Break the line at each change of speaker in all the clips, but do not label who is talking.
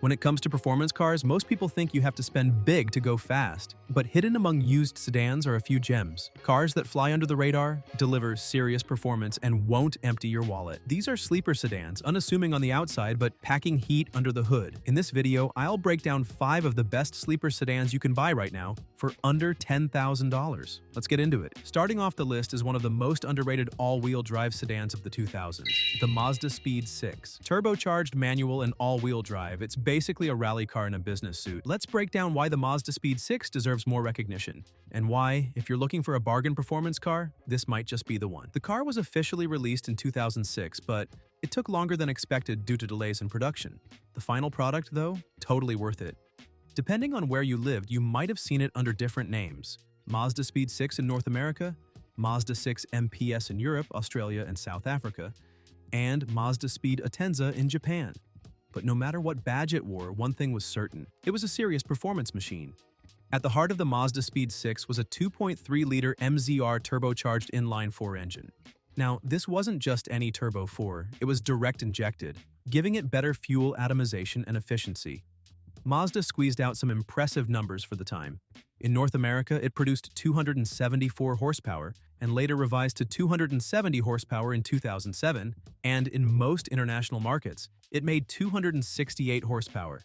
When it comes to performance cars, most people think you have to spend big to go fast. But hidden among used sedans are a few gems. Cars that fly under the radar, deliver serious performance, and won't empty your wallet. These are sleeper sedans, unassuming on the outside but packing heat under the hood. In this video, I'll break down 5 of the best sleeper sedans you can buy right now for under $10,000. Let's get into it. Starting off the list is one of the most underrated all-wheel drive sedans of the 2000s, the Mazda Speed 6. Turbocharged manual and all-wheel drive, it's basically a rally car in a business suit. Let's break down why the Mazda Speed 6 deserves more recognition, and why, if you're looking for a bargain performance car, this might just be the one. The car was officially released in 2006, but it took longer than expected due to delays in production. The final product, though, totally worth it. Depending on where you lived, you might have seen it under different names. Mazda Speed 6 in North America, Mazda 6 MPS in Europe, Australia, and South Africa, and Mazda Speed Atenza in Japan. But no matter what badge it wore, one thing was certain. It was a serious performance machine. At the heart of the Mazda Speed 6 was a 2.3-liter MZR turbocharged inline-4 engine. Now, this wasn't just any Turbo 4, it was direct injected, giving it better fuel atomization and efficiency. Mazda squeezed out some impressive numbers for the time. In North America, it produced 274 horsepower and later revised to 270 horsepower in 2007, and in most international markets, it made 268 horsepower.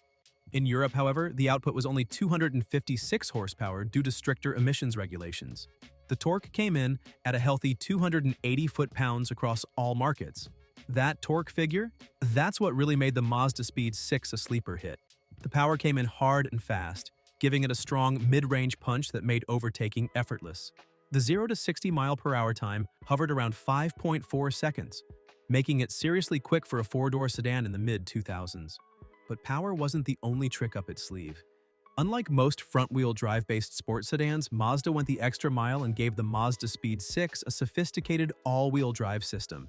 In Europe, however, the output was only 256 horsepower due to stricter emissions regulations. The torque came in at a healthy 280 foot-pounds across all markets. That torque figure? That's what really made the Mazda Speed 6 a sleeper hit. The power came in hard and fast, giving it a strong mid-range punch that made overtaking effortless. The 0 to 60 mph time hovered around 5.4 seconds, making it seriously quick for a 4-door sedan in the mid-2000s. But power wasn't the only trick up its sleeve. Unlike most front-wheel drive-based sports sedans, Mazda went the extra mile and gave the Mazda Speed 6 a sophisticated all-wheel drive system.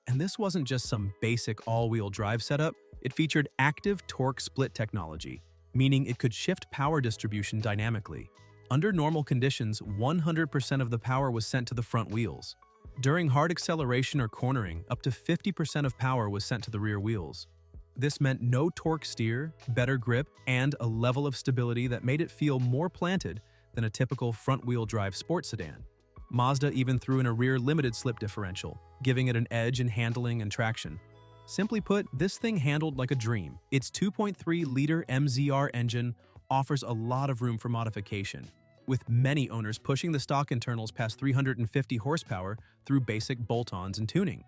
And this wasn't just some basic all-wheel drive setup, it featured active torque split technology, meaning it could shift power distribution dynamically. Under normal conditions, 100% of the power was sent to the front wheels. During hard acceleration or cornering, up to 50% of power was sent to the rear wheels. This meant no torque steer, better grip, and a level of stability that made it feel more planted than a typical front-wheel drive sports sedan. Mazda even threw in a rear limited slip differential, giving it an edge in handling and traction. Simply put, this thing handled like a dream. Its 2.3-liter MZR engine offers a lot of room for modification, with many owners pushing the stock internals past 350 horsepower through basic bolt-ons and tuning.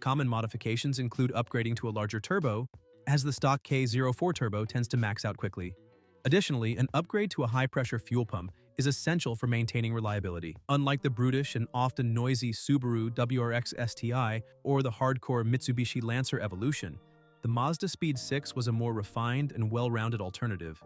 Common modifications include upgrading to a larger turbo, as the stock K04 turbo tends to max out quickly. Additionally, an upgrade to a high-pressure fuel pump is essential for maintaining reliability. Unlike the brutish and often noisy Subaru WRX STI or the hardcore Mitsubishi Lancer Evolution, the Mazda Speed 6 was a more refined and well-rounded alternative.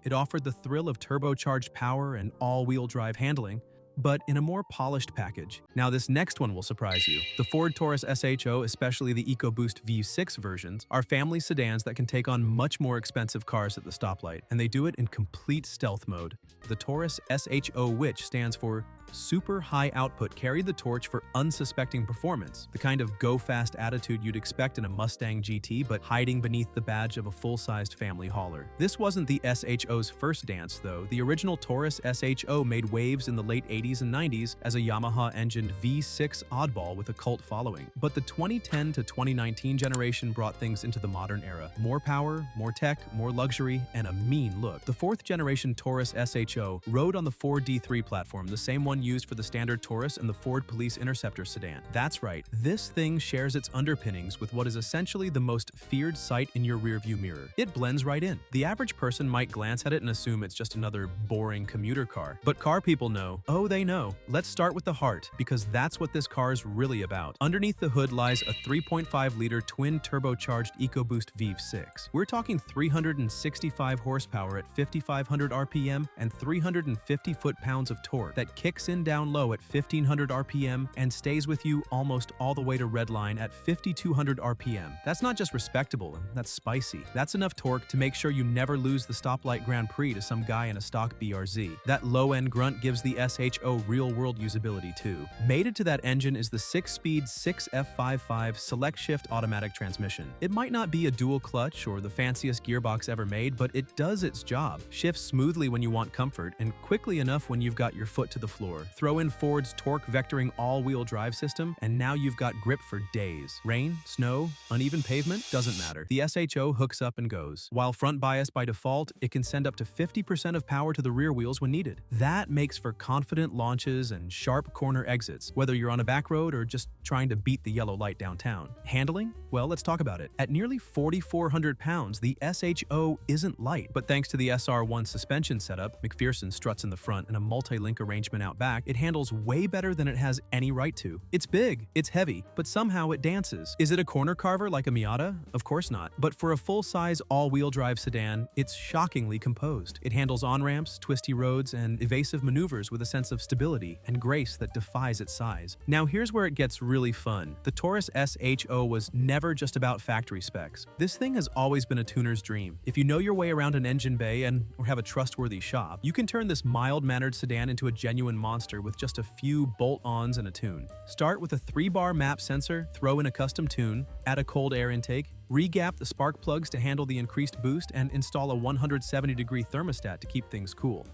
It offered the thrill of turbocharged power and all-wheel drive handling, but in a more polished package. Now this next one will surprise you. The Ford Taurus SHO, especially the EcoBoost V6 versions, are family sedans that can take on much more expensive cars at the stoplight, and they do it in complete stealth mode. The Taurus SHO, which stands for Super High Output, carried the torch for unsuspecting performance, the kind of go-fast attitude you'd expect in a Mustang GT, but hiding beneath the badge of a full-sized family hauler. This wasn't the SHO's first dance, though. The original Taurus SHO made waves in the late 80s and 90s as a Yamaha-engined V6 oddball with a cult following. But the 2010 to 2019 generation brought things into the modern era. More power, more tech, more luxury, and a mean look. The 4th-generation Taurus SHO rode on the Ford D3 platform, the same one used for the standard Taurus and the Ford Police Interceptor sedan. That's right, this thing shares its underpinnings with what is essentially the most feared sight in your rearview mirror. It blends right in. The average person might glance at it and assume it's just another boring commuter car. But car people know. Oh, they know. Let's start with the heart, because that's what this car is really about. Underneath the hood lies a 3.5-liter twin turbocharged EcoBoost V6. We're talking 365 horsepower at 5,500 RPM and 350 foot-pounds of torque that kicks kicks in down low at 1500 RPM and stays with you almost all the way to redline at 5200 RPM. That's not just respectable, that's spicy. That's enough torque to make sure you never lose the stoplight Grand Prix to some guy in a stock BRZ. That low-end grunt gives the SHO real-world usability too. Mated to that engine is the 6-speed 6F55 select shift automatic transmission. It might not be a dual clutch or the fanciest gearbox ever made, but it does its job. Shifts smoothly when you want comfort and quickly enough when you've got your foot to the floor. Throw in Ford's torque vectoring all-wheel drive system, and now you've got grip for days. Rain, snow, uneven pavement, doesn't matter. The SHO hooks up and goes. While front bias by default, it can send up to 50% of power to the rear wheels when needed. That makes for confident launches and sharp corner exits, whether you're on a back road or just trying to beat the yellow light downtown. Handling? Well, let's talk about it. At nearly 4,400 pounds, the SHO isn't light, but thanks to the SR1 suspension setup, McPherson struts in the front and a multi-link arrangement out back, it handles way better than it has any right to. It's big, it's heavy, but somehow it dances. Is it a corner carver like a Miata? Of course not. But for a full-size all-wheel drive sedan, it's shockingly composed. It handles on-ramps, twisty roads, and evasive maneuvers with a sense of stability and grace that defies its size. Now here's where it gets really fun. The Taurus SHO was never just about factory specs. This thing has always been a tuner's dream. If you know your way around an engine bay or have a trustworthy shop, you can turn this mild-mannered sedan into a genuine monster with just a few bolt-ons and a tune. Start with a 3-bar map sensor, throw in a custom tune, add a cold air intake, re-gap the spark plugs to handle the increased boost, and install a 170-degree thermostat to keep things cool.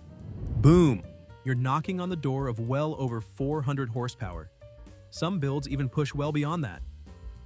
Boom! You're knocking on the door of well over 400 horsepower. Some builds even push well beyond that,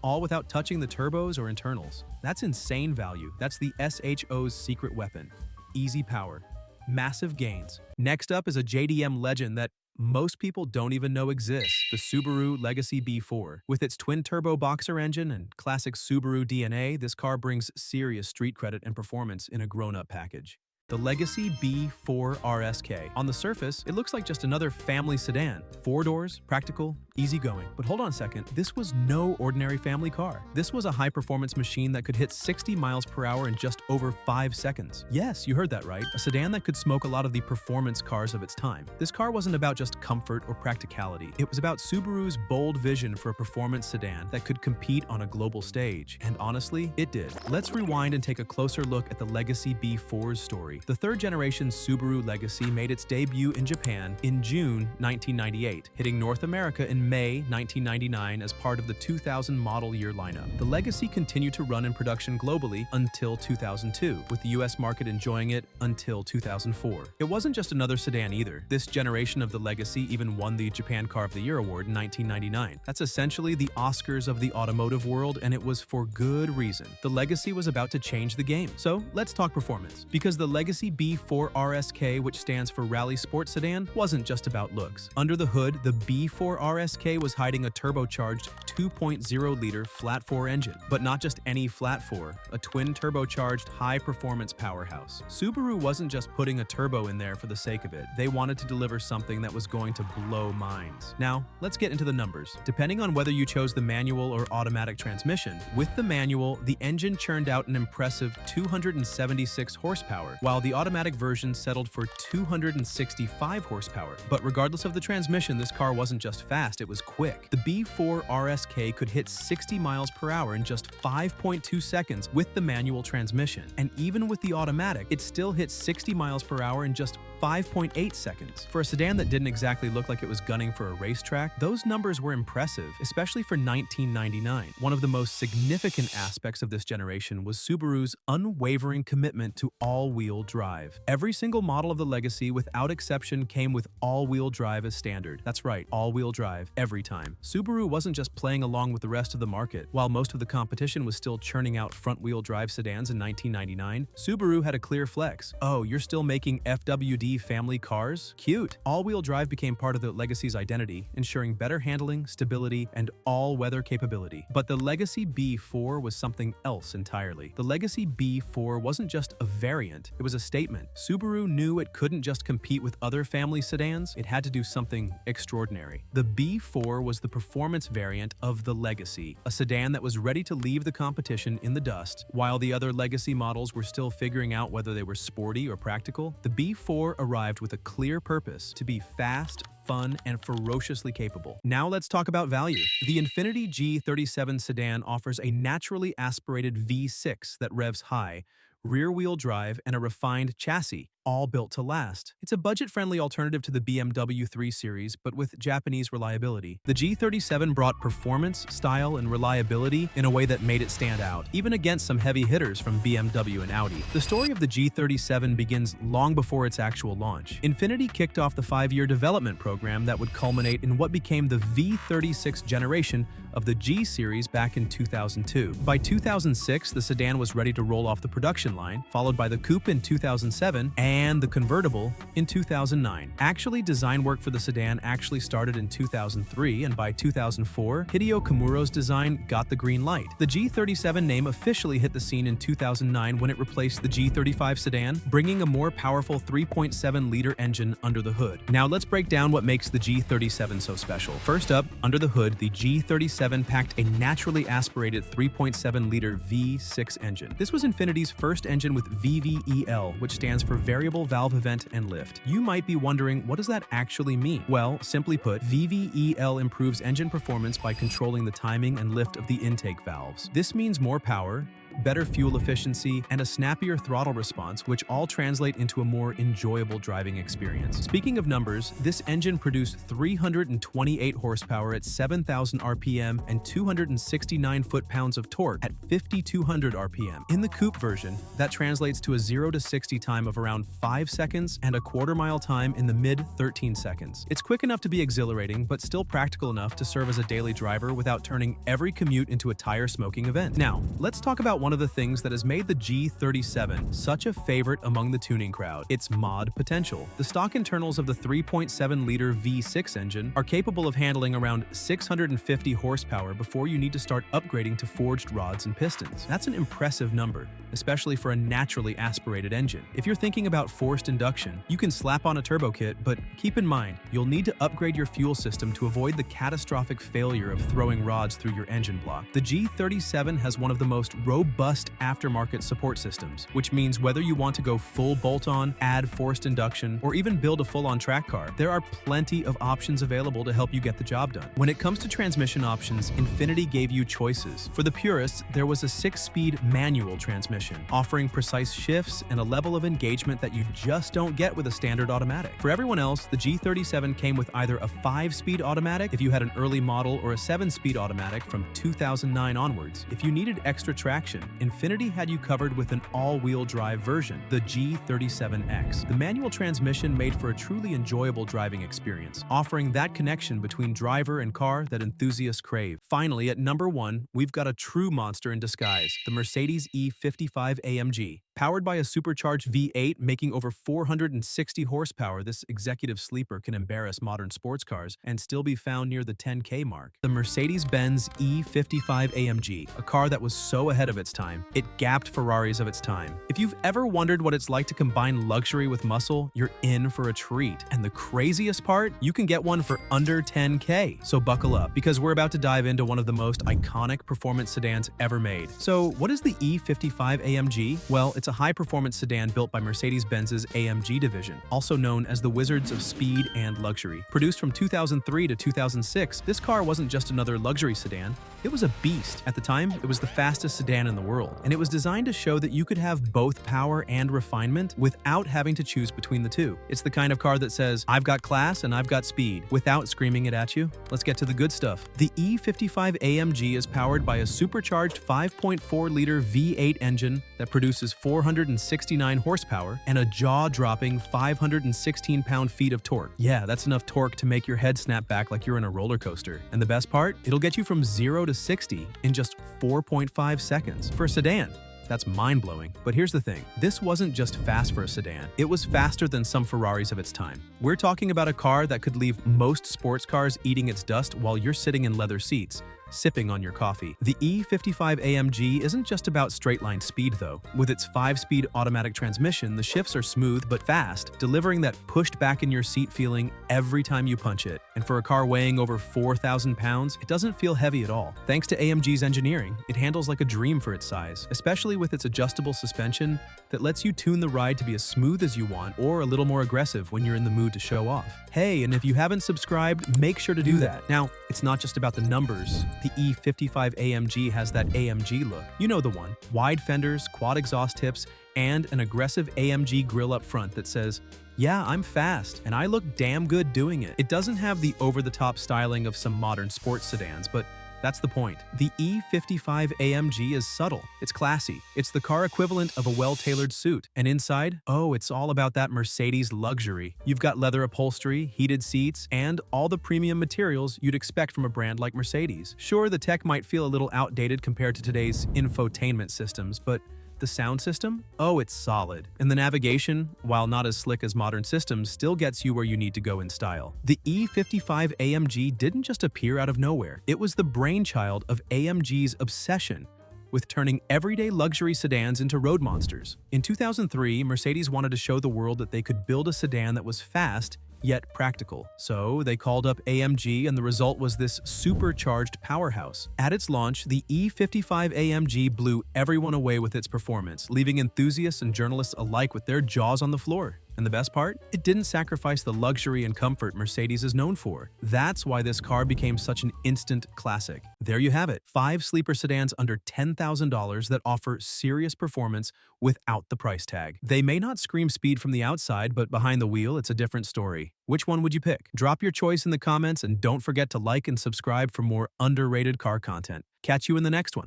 all without touching the turbos or internals. That's insane value. That's the SHO's secret weapon. Easy power. Massive gains. Next up is a JDM legend that most people don't even know exists, the Subaru Legacy B4. With its twin-turbo boxer engine and classic Subaru DNA, this car brings serious street credit and performance in a grown-up package. The Legacy B4 RSK. On the surface, it looks like just another family sedan. 4 doors, practical, easygoing. But hold on a second, this was no ordinary family car. This was a high-performance machine that could hit 60 miles per hour in just over 5 seconds. Yes, you heard that right. A sedan that could smoke a lot of the performance cars of its time. This car wasn't about just comfort or practicality. It was about Subaru's bold vision for a performance sedan that could compete on a global stage. And honestly, it did. Let's rewind and take a closer look at the Legacy B4's story. The third-generation Subaru Legacy made its debut in Japan in June 1998, hitting North America in May 1999 as part of the 2000 model year lineup. The Legacy continued to run in production globally until 2002, with the US market enjoying it until 2004. It wasn't just another sedan either. This generation of the Legacy even won the Japan Car of the Year award in 1999. That's essentially the Oscars of the automotive world, and it was for good reason. The Legacy was about to change the game. So let's talk performance. Because the Legacy B4 RSK, which stands for Rally Sports Sedan, wasn't just about looks. Under the hood, the B4 RSK was hiding a turbocharged 2.0-liter flat-4 engine. But not just any flat-4, a twin-turbocharged high-performance powerhouse. Subaru wasn't just putting a turbo in there for the sake of it. They wanted to deliver something that was going to blow minds. Now, let's get into the numbers. Depending on whether you chose the manual or automatic transmission, with the manual, the engine churned out an impressive 276 horsepower, while the automatic version settled for 265 horsepower. But regardless of the transmission, this car wasn't just fast, it was quick. The B4 RSK could hit 60 miles per hour in just 5.2 seconds with the manual transmission. And even with the automatic, it still hit 60 miles per hour in just 5.8 seconds. For a sedan that didn't exactly look like it was gunning for a racetrack, those numbers were impressive, especially for 1999. One of the most significant aspects of this generation was Subaru's unwavering commitment to all-wheel drive. Every single model of the Legacy, without exception, came with all-wheel drive as standard. That's right, all-wheel drive, every time. Subaru wasn't just playing along with the rest of the market. While most of the competition was still churning out front-wheel drive sedans in 1999, Subaru had a clear flex. Oh, you're still making FWD family cars? Cute! All-wheel drive became part of the Legacy's identity, ensuring better handling, stability, and all-weather capability. But the Legacy B4 was something else entirely. The Legacy B4 wasn't just a variant, it was a statement. Subaru knew it couldn't just compete with other family sedans, it had to do something extraordinary. The B4 was the performance variant of the Legacy, a sedan that was ready to leave the competition in the dust. While the other Legacy models were still figuring out whether they were sporty or practical, the B4 arrived with a clear purpose: to be fast, fun, and ferociously capable. Now let's talk about value. The Infiniti G37 sedan offers a naturally aspirated V6 that revs high, rear-wheel drive, and a refined chassis, all built to last. It's a budget-friendly alternative to the BMW 3 Series, but with Japanese reliability. The G37 brought performance, style, and reliability in a way that made it stand out, even against some heavy hitters from BMW and Audi. The story of the G37 begins long before its actual launch. Infiniti kicked off the 5-year development program that would culminate in what became the V36 generation of the G Series back in 2002. By 2006, the sedan was ready to roll off the production line, followed by the coupe in 2007 and the convertible in 2009. Actually, design work for the sedan actually started in 2003, and by 2004, Hideo Kimuro's design got the green light. The G37 name officially hit the scene in 2009 when it replaced the G35 sedan, bringing a more powerful 3.7-liter engine under the hood. Now let's break down what makes the G37 so special. First up, under the hood, the G37 packed a naturally aspirated 3.7-liter V6 engine. This was Infiniti's first engine with VVEL, which stands for Variable Valve Event and Lift. You might be wondering, what does that actually mean? Well, simply put, VVEL improves engine performance by controlling the timing and lift of the intake valves. This means more power, better fuel efficiency, and a snappier throttle response, which all translate into a more enjoyable driving experience. Speaking of numbers, this engine produced 328 horsepower at 7,000 RPM and 269 foot-pounds of torque at 5,200 RPM. In the coupe version, that translates to a 0 to 60 time of around 5 seconds and a quarter-mile time in the mid-13 seconds. It's quick enough to be exhilarating, but still practical enough to serve as a daily driver without turning every commute into a tire-smoking event. Now, let's talk about one of the things that has made the G37 such a favorite among the tuning crowd: its mod potential. The stock internals of the 3.7-liter V6 engine are capable of handling around 650 horsepower before you need to start upgrading to forged rods and pistons. That's an impressive number, especially for a naturally aspirated engine. If you're thinking about forced induction, you can slap on a turbo kit, but keep in mind, you'll need to upgrade your fuel system to avoid the catastrophic failure of throwing rods through your engine block. The G37 has one of the most robust aftermarket support systems, which means whether you want to go full bolt-on, add forced induction, or even build a full-on track car, there are plenty of options available to help you get the job done. When it comes to transmission options, Infiniti gave you choices. For the purists, there was a 6-speed manual transmission, offering precise shifts and a level of engagement that you just don't get with a standard automatic. For everyone else, the G37 came with either a 5-speed automatic if you had an early model or a 7-speed automatic from 2009 onwards. If you needed extra traction, Infiniti had you covered with an all-wheel drive version, the G37X. The manual transmission made for a truly enjoyable driving experience, offering that connection between driver and car that enthusiasts crave. Finally, at number 1, we've got a true monster in disguise, the Mercedes E55 AMG. Powered by a supercharged V8 making over 460 horsepower, this executive sleeper can embarrass modern sports cars and still be found near the 10K mark. The Mercedes-Benz E55 AMG, a car that was so ahead of its time, it gapped Ferraris of its time. If you've ever wondered what it's like to combine luxury with muscle, you're in for a treat. And the craziest part, you can get one for under 10K. So buckle up, because we're about to dive into one of the most iconic performance sedans ever made. So what is the E55 AMG? Well, it's a high-performance sedan built by Mercedes-Benz's AMG division, also known as the Wizards of Speed and Luxury. Produced from 2003 to 2006, this car wasn't just another luxury sedan, it was a beast. At the time, it was the fastest sedan in the world, and it was designed to show that you could have both power and refinement without having to choose between the two. It's the kind of car that says, I've got class and I've got speed, without screaming it at you. Let's get to the good stuff. The E55 AMG is powered by a supercharged 5.4-liter V8 engine that produces 469 horsepower and a jaw-dropping 516 pound-feet of torque. Yeah, that's enough torque to make your head snap back like you're in a roller coaster. And the best part? It'll get you from 0 to 60 in just 4.5 seconds. For a sedan, that's mind-blowing. But here's the thing, this wasn't just fast for a sedan, it was faster than some Ferraris of its time. We're talking about a car that could leave most sports cars eating its dust while you're sitting in leather seats, sipping on your coffee. The E55 AMG isn't just about straight-line speed though. With its 5-speed automatic transmission, the shifts are smooth but fast, delivering that pushed back in your seat feeling every time you punch it. And for a car weighing over 4,000 pounds, it doesn't feel heavy at all. Thanks to AMG's engineering, it handles like a dream for its size, especially with its adjustable suspension that lets you tune the ride to be as smooth as you want or a little more aggressive when you're in the mood to show off. Hey, and if you haven't subscribed, make sure to do that. Now, it's not just about the numbers. The E55 AMG has that AMG look. You know the one. Wide fenders, quad exhaust tips, and an aggressive AMG grille up front that says, "Yeah, I'm fast, and I look damn good doing it." It doesn't have the over-the-top styling of some modern sports sedans, but that's the point. The E55 AMG is subtle. It's classy. It's the car equivalent of a well-tailored suit. And inside, oh, it's all about that Mercedes luxury. You've got leather upholstery, heated seats, and all the premium materials you'd expect from a brand like Mercedes. Sure, the tech might feel a little outdated compared to today's infotainment systems, but the sound system? Oh, it's solid. And the navigation, while not as slick as modern systems, still gets you where you need to go in style. The E55 AMG didn't just appear out of nowhere. It was the brainchild of AMG's obsession with turning everyday luxury sedans into road monsters. In 2003, Mercedes wanted to show the world that they could build a sedan that was fast yet practical. So they called up AMG, and the result was this supercharged powerhouse. At its launch, the E55 AMG blew everyone away with its performance, leaving enthusiasts and journalists alike with their jaws on the floor. And the best part? It didn't sacrifice the luxury and comfort Mercedes is known for. That's why this car became such an instant classic. There you have it, 5 sleeper sedans under $10,000 that offer serious performance without the price tag. They may not scream speed from the outside, but behind the wheel, it's a different story. Which one would you pick? Drop your choice in the comments, and don't forget to like and subscribe for more underrated car content. Catch you in the next one.